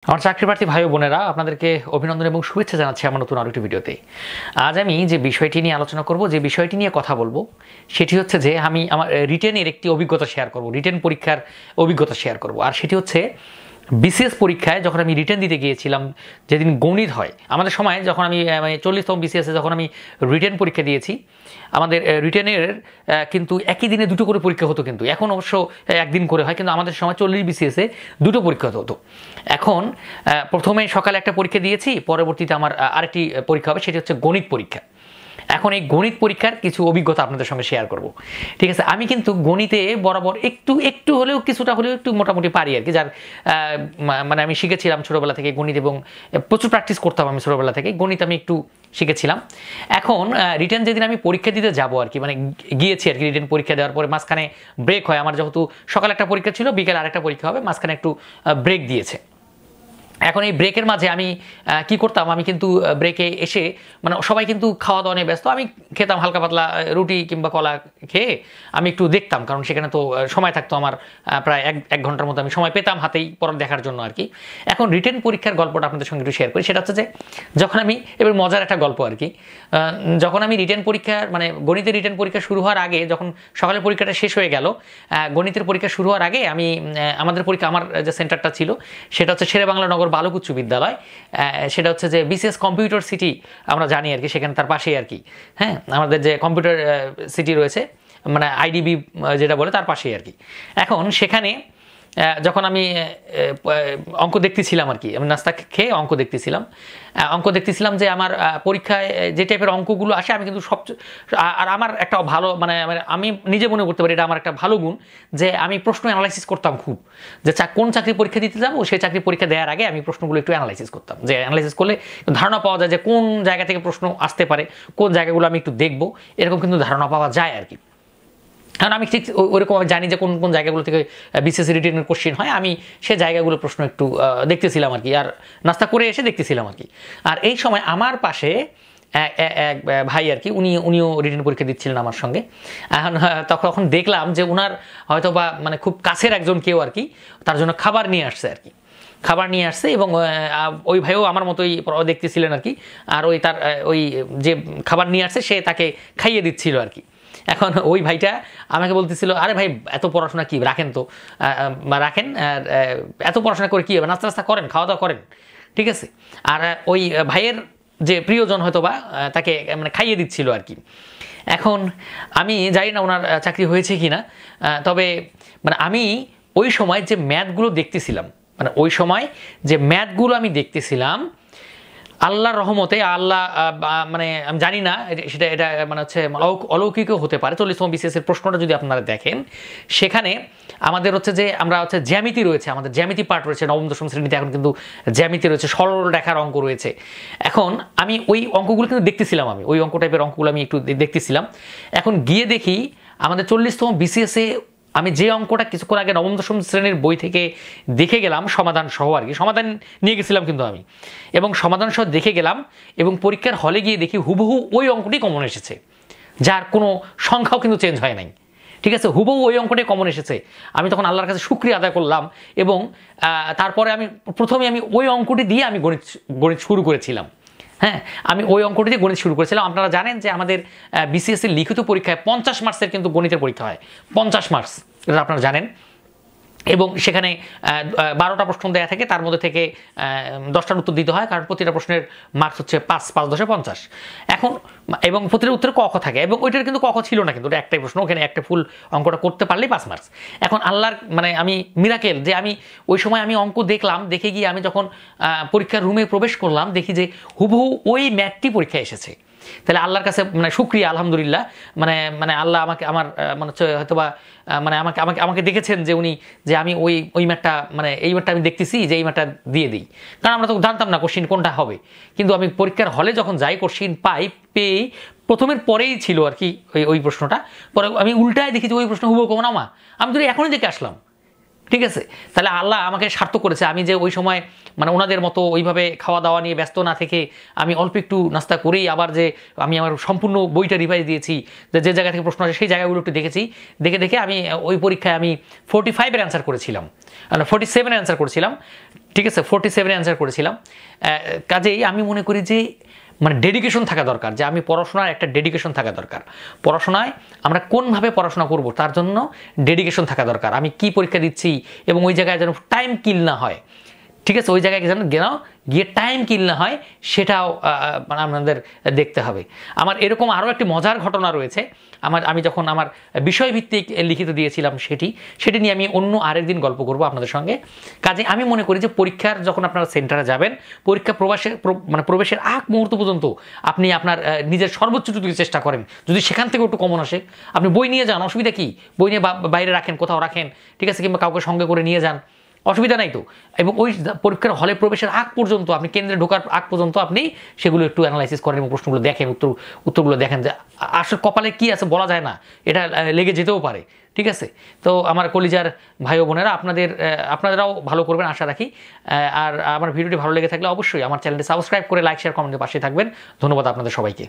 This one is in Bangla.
আমার চাকরিপ্রার্থী ভাই বোনেরা আপনাদেরকে অভিনন্দন এবং শুভেচ্ছা জানাচ্ছি আমার নতুন আরেকটি ভিডিওতে। আজ আমি যে বিষয়টি নিয়ে আলোচনা করব, যে বিষয়টি নিয়ে কথা বলবো, সেটি হচ্ছে যে আমি আমার রিটেনের একটি অভিজ্ঞতা শেয়ার করব, রিটেন পরীক্ষার অভিজ্ঞতা শেয়ার করব। আর সেটি হচ্ছে বিসিএস পরীক্ষায় যখন আমি রিটেন দিতে গিয়েছিলাম, যেদিন গণিত হয় আমাদের সময়, যখন আমি 40তম বিসিএসে যখন আমি রিটেন পরীক্ষা দিয়েছি, আমাদের রিটেনের কিন্তু একই দিনে দুটো করে পরীক্ষা হতো। কিন্তু এখন অবশ্য একদিন করে হয়, কিন্তু আমাদের সময় 40 বিসিএসে দুটো পরীক্ষা হতো। এখন প্রথমে সকালে একটা পরীক্ষা দিয়েছি, পরবর্তীতে আমার আরেকটি পরীক্ষা হবে, সেটি হচ্ছে গণিত পরীক্ষা। এখন এই গণিত পরীক্ষার কিছু অভিজ্ঞতা আপনাদের সঙ্গে শেয়ার করব। ঠিক আছে, আমি কিন্তু গণিতে বরাবর একটু হলেও কিছুটা হলেও একটু মোটামুটি পারি আর কি। যার মানে আমি শিখেছিলাম ছোটোবেলা থেকে গণিত, এবং প্রচুর প্র্যাকটিস করতাম আমি ছোটোবেলা থেকে গণিত, আমি একটু শিখেছিলাম। এখন রিটেন যেদিন আমি পরীক্ষা দিতে যাব আর কি, মানে গিয়েছি আর কি, রিটেন পরীক্ষা দেওয়ার পরে মাঝখানে ব্রেক হয় আমার, যেহেতু সকালে একটা পরীক্ষা ছিল, বিকেলে আরেকটা পরীক্ষা হবে, মাঝখানে একটু ব্রেক দিয়েছে। এখন এই ব্রেকের মাঝে আমি কি করতাম, আমি কিন্তু ব্রেকে এসে মানে সবাই কিন্তু খাওয়া দাওয়া নিয়ে ব্যস্ত, আমি খেতাম হালকা পাতলা রুটি কিংবা কলা খেয়ে আমি একটু দেখতাম, কারণ সেখানে তো সময় থাকতো আমার প্রায় এক ঘন্টার মতো আমি সময় পেতাম হাতেই পড়া দেখার জন্য আর কি। এখন রিটেন পরীক্ষার গল্পটা আপনাদের সঙ্গে একটু শেয়ার করি। সেটা হচ্ছে যে যখন আমি, এবার মজার একটা গল্প আর কি, যখন আমি রিটেন পরীক্ষার মানে গণিতের রিটেন পরীক্ষা শুরু হওয়ার আগে, যখন সকালের পরীক্ষাটা শেষ হয়ে গেল, গণিতের পরীক্ষা শুরু হওয়ার আগে আমি আমাদের পরীক্ষা, আমার যে সেন্টারটা ছিল সেটা হচ্ছে শেরেবাংলা নগর বালক উচ্চ বিদ্যালয়। সেটা হচ্ছে যে বিসিএস কম্পিউটার সিটি আমরা জানি আর কি, সেখানে তার পাশেই আর কি। হ্যাঁ, আমাদের যে কম্পিউটার সিটি রয়েছে, মানে আইডিবি যেটা বলে, তার পাশেই আর কি। এখন সেখানে যখন আমি অঙ্ক দেখতেছিলাম আর কি, আমি নাস্তা খেয়ে অঙ্ক দেখতেছিলাম যে আমার পরীক্ষায় যে টাইপের অঙ্কগুলো আসে, আমি কিন্তু আর আমার একটা ভালো মানে আমি নিজে মনে করতে পারি এটা আমার একটা ভালো গুণ, যে আমি প্রশ্ন অ্যানালাইসিস করতাম খুব, যে কোন চাকরি পরীক্ষা দিতে যাবো সেই চাকরি পরীক্ষা দেওয়ার আগে আমি প্রশ্নগুলো একটু অ্যানালাইসিস করতাম, যে অ্যানালাইসিস করলে ধারণা পাওয়া যায় যে কোন জায়গা থেকে প্রশ্ন আসতে পারে, কোন জায়গাগুলো আমি একটু দেখবো, এরকম কিন্তু ধারণা পাওয়া যায় আর কি। কারণ আমি ঠিক ওইরকম আমি জানি যে কোন কোন জায়গাগুলো থেকে বিসিএস রিটেনের কোশ্চেন হয়, আমি সে জায়গাগুলো প্রশ্ন একটু দেখতেছিলাম আর কি, আর নাস্তা করে এসে দেখতেছিলাম আর কি। আর এই সময় আমার পাশে এক ভাই আর কি, উনিও রিটেন পরীক্ষা দিচ্ছিলেন আমার সঙ্গে। এখন তখন দেখলাম যে উনার হয়তো বা মানে খুব কাছের একজন কেউ আর কি তার জন্য খাবার নিয়ে আসছে আর কি, এবং ওই ভাইও আমার মতোই দেখতেছিলেন আর কি। আর তার যে খাবার নিয়ে আসছে সে তাকে খাইয়ে দিচ্ছিল আর কি। এখন ওই ভাইটা আমাকে বলতেছিল, আরে ভাই এত পড়াশোনা কি রাখেন, তো রাখেন, এত পড়াশোনা করে কি হবে, নাস্তা করেন, খাওয়া দাওয়া করেন, ঠিক আছে। আর ওই ভাইয়ের যে প্রিয়জন হয়তো বা তাকে মানে খাইয়ে দিচ্ছিল আর কি। এখন আমি জানি না ওনার চাকরি হয়েছে কি না, তবে মানে আমি ওই সময় যে ম্যাথগুলো দেখতেছিলাম, আল্লাহর রহমতে, আল্লাহ মানে আমি জানি না এটা মানে হচ্ছে অলৌকিকও হতে পারে। 40তম বিসিএস এর প্রশ্নটা যদি আপনারা দেখেন, সেখানে আমাদের হচ্ছে যে আমরা হচ্ছে জ্যামিতি রয়েছে, আমাদের জ্যামিতি পার্ট রয়েছে, নবম দশম শ্রেণীতে এখন কিন্তু জ্যামিতি রয়েছে, সরল রেখার অঙ্ক রয়েছে। এখন আমি ওই অঙ্কগুলো কিন্তু দেখতেছিলাম, আমি ওই অঙ্ক টাইপের অঙ্কগুলো আমি একটু দেখতেছিলাম। এখন গিয়ে দেখি আমাদের 40তম বিসিএসে আমি যে অঙ্কটা কিছুক্ষণ আগে নবম দশম শ্রেণীর বই থেকে দেখে গেলাম সমাধান সহ আর কি, সমাধান নিয়ে গেছিলাম কিন্তু আমি, এবং সমাধান সহ দেখে গেলাম, এবং পরীক্ষার হলে গিয়ে দেখি হুবহু ওই অঙ্কটি কমন এসেছে, যার কোনো সংখ্যাও কিন্তু চেঞ্জ হয় নাই, ঠিক আছে, হুবহু ওই অঙ্কটি কমন এসেছে। আমি তখন আল্লাহর কাছে শুকরিয়া আদায় করলাম, এবং তারপরে প্রথমে আমি ওই অঙ্কটি দিয়ে আমি গণিত শুরু করেছিলাম। হ্যাঁ, আমি ওই অঙ্কটি দিয়ে গণিত শুরু করেছিলাম। আপনারা জানেন যে আমাদের বিসিএস এর লিখিত পরীক্ষায় 50 মার্কসের কিন্তু গণিতের পরীক্ষা হয়, 50 মার্কস, এটা আপনারা জানেন। এবং সেখানে 12টা প্রশ্ন দেওয়া থাকে, তার মধ্যে থেকে 10টার উত্তর দিতে হয়, কারণ প্রতিটা প্রশ্নের মার্কস হচ্ছে 5 10 50। এখন এবং প্রতিটা উত্তরে ক খ থাকে, এবং ওইটার কিন্তু ক খ ছিল না, কিন্তু ওটা একটাই প্রশ্ন, ওখানে একটা ফুল অঙ্কটা করতে পারলেই 5 মার্কস। এখন আল্লাহর মানে আমি মিরাকেল, যে আমি ওই সময় আমি অঙ্ক দেখলাম, দেখে গিয়ে আমি যখন পরীক্ষার রুমে প্রবেশ করলাম, দেখি যে হুবহু ওই ম্যাথটি পরীক্ষায় এসেছে। তাহলে আল্লাহর কাছে মানে শুকরিয়া, আলহামদুলিল্লাহ। মানে আল্লাহ আমাকে আমার মানে হচ্ছে হয়তো বা মানে আমাকে দেখেছেন যে উনি, যে আমি ওই ম্যাথটা মানে এই ম্যাথটা আমি দেখতেছি যে এই ম্যাথটা দিয়ে দিই, কারণ আমরা তো জানতাম না কোশ্চিন কোনটা হবে। কিন্তু আমি পরীক্ষার হলে যখন যাই, কোশ্চিন পেয়ে প্রথমের পরেই ছিল আর কি ওই প্রশ্নটা, পরে আমি উল্টায় দেখি যে ওই প্রশ্ন হুবহু কমন আমার, আমি তো এখনই দেখে আসলাম, ঠিক আছে। তাহলে আল্লাহ আমাকে সার্থক করেছে, আমি যে ওই সময় মানে ওনাদের মতো ওইভাবে খাওয়া দাওয়া নিয়ে ব্যস্ত না থেকে আমি অল্প একটু নাস্তা করেই আবার যে আমি আমার সম্পূর্ণ বইটা রিভাইজ দিয়েছি, যে জায়গা থেকে প্রশ্ন আসে সেই জায়গাগুলো একটু দেখেছি, দেখে আমি ওই পরীক্ষায় আমি 45-এর অ্যান্সার করেছিলাম, 47 অ্যান্সার করেছিলাম। ঠিক আছে 47 অ্যান্সার করেছিলাম। কাজেই আমি মনে করি যে মানে ডেডিকেশন থাকা দরকার, যে আমি পড়াশোনার একটা ডেডিকেশন থাকা দরকার। পড়াশোনায় আমরা কোনভাবে পড়াশোনা করব তার জন্য ডেডিকেশন থাকা দরকার। আমি কি পরীক্ষা দিচ্ছি এবং ওই জায়গায় যেন টাইম কিল না হয়, ঠিক আছে, ওই জায়গায় যেন গিয়ে টাইম কিল না হয় সেটাও মানে আপনাদের দেখতে হবে। আমার এরকম আরও একটি মজার ঘটনা রয়েছে। আমি যখন আমার বিষয়ভিত্তিক লিখিত দিয়েছিলাম সেটি নিয়ে আমি অন্য আরেকদিন গল্প করব আপনাদের সঙ্গে। কাজে আমি মনে করি যে পরীক্ষার যখন আপনারা সেন্টারে যাবেন, পরীক্ষা প্রবেশের আগ মুহূর্ত পর্যন্ত আপনি আপনার নিজের সর্বোচ্চটুকু চেষ্টা করেন, যদি সেখান থেকে একটু কমন আসে আপনি বই নিয়ে যান, অসুবিধা কি, বই নিয়ে বাইরে রাখেন, কোথাও রাখেন, ঠিক আছে, কিংবা কাউকে সঙ্গে করে নিয়ে যান, অসুবিধা নাই তো। এবং ওই পরীক্ষার হলে প্রবেশের আগ পর্যন্ত, আপনি কেন্দ্রে ঢোকার আগ পর্যন্ত আপনি সেগুলো একটু অ্যানালাইসিস করেন এবং প্রশ্নগুলো দেখেন, উত্তরগুলো দেখেন, যে আসলে কপালে কি আছে বলা যায় না, এটা লেগে যেতেও পারে, ঠিক আছে। তো আমার কলিজার ভাই ও বোনেরা, আপনারাও ভালো করবেন আশা রাখি। আর আমার ভিডিওটি ভালো লেগে থাকলে অবশ্যই আমার চ্যানেলটি সাবস্ক্রাইব করে লাইক শেয়ার কমেন্টের পাশে থাকবেন। ধন্যবাদ আপনাদের সবাইকে।